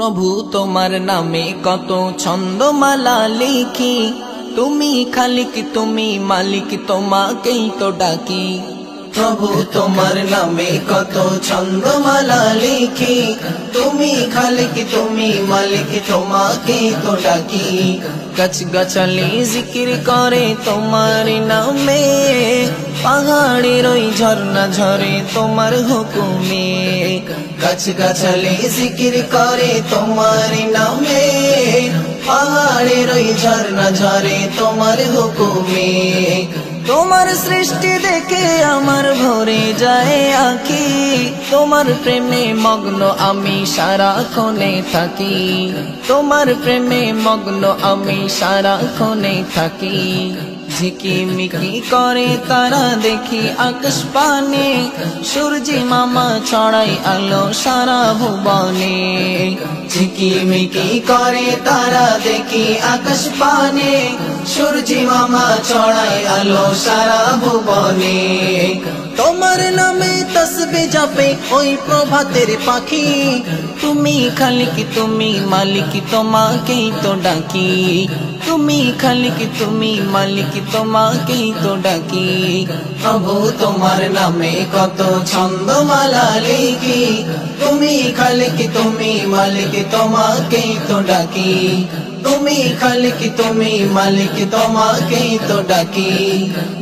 প্রভু তোমার নামে কত ছন্দমালা লিখি, তুমি খালিক তুমি মালিক তোমাকেই তো ডাকি। প্রভু তোমার নামে কত ছন্দমালা লিখি, তুমি খালিক তুমি মালিক তোমাকেই তো ডাকি। গাছ গাছালি জিকির করে তোমার নামে, পাহাড়ের ওই ঝর্ণা ঝরে তোমার হুকুমে। গাছ গাছালি জিকির করে তোমার নামে, পাহাড়ের ওই ঝর্ণা ঝরে তোমার হুকুমে। তোমার সৃষ্টি দেখে আমার ভরে যায় আঁখি, তোমার প্রেমে মগ্ন আমি সারাক্ষণে থাকি। তোমার প্রেমে মগ্ন আমি সারাক্ষণে থাকি। ঝিকিমিকি করে তারা দেখি আকাশ পানে, সূর্যি মামা ছড়াই আলো সারা ভুবনে। ঝিকিমিকি করে তারা দেখি আকাশ পানে, সূর্যি মামা ছড়াই আলো সারা ভুবনে। তোমার নামে তসবিহ জপে ওই প্রভাতের পাখি, তুমি খালিক তুমি মালিক তোমাকেই তো ডাকি। তুমি খালিক তুমি মালিক তোমাকেই তো ডাকি। প্রভু তোমার নামে কত ছন্দমালা লিখি, তুমি খালিক তুমি মালিক তোমাকেই তো ডাকি। তুমি খালিক তুমি মালিক তোমাকেই তো ডাকি।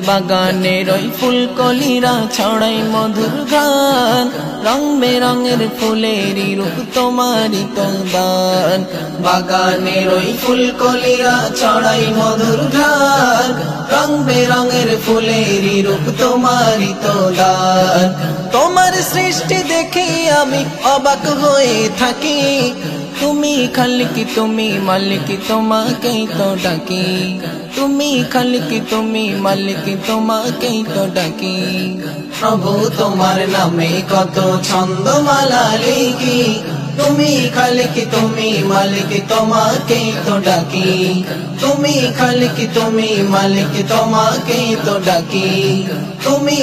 বাগানের ওই ফুলকলিরা ছড়াই মধুর গান, রং বেরঙের ফুলেরই রূপ তোমারই তো দান। বাগানের ওই ফুলকলিরা ছড়াই মধুর গান, রং বেরঙের ফুলেরই রূপ তোমারই তো দান। তোমার সৃষ্টি দেখে আমি অবাক হয়ে থাকি, তুমি খালিক তুমি মালিক তোমাকেই তো ডাকি। তুমি খালিক তুমি মালিক তোমাকেই তো ডাকি। প্রভু তোমার নামে কত ছন্দমালা লিখি, তুমি খালিক তুমি মালিক তোমাকেই তো ডাকি। তুমি খালিক তুমি মালিক তোমাকেই তো ডাকি। তুমি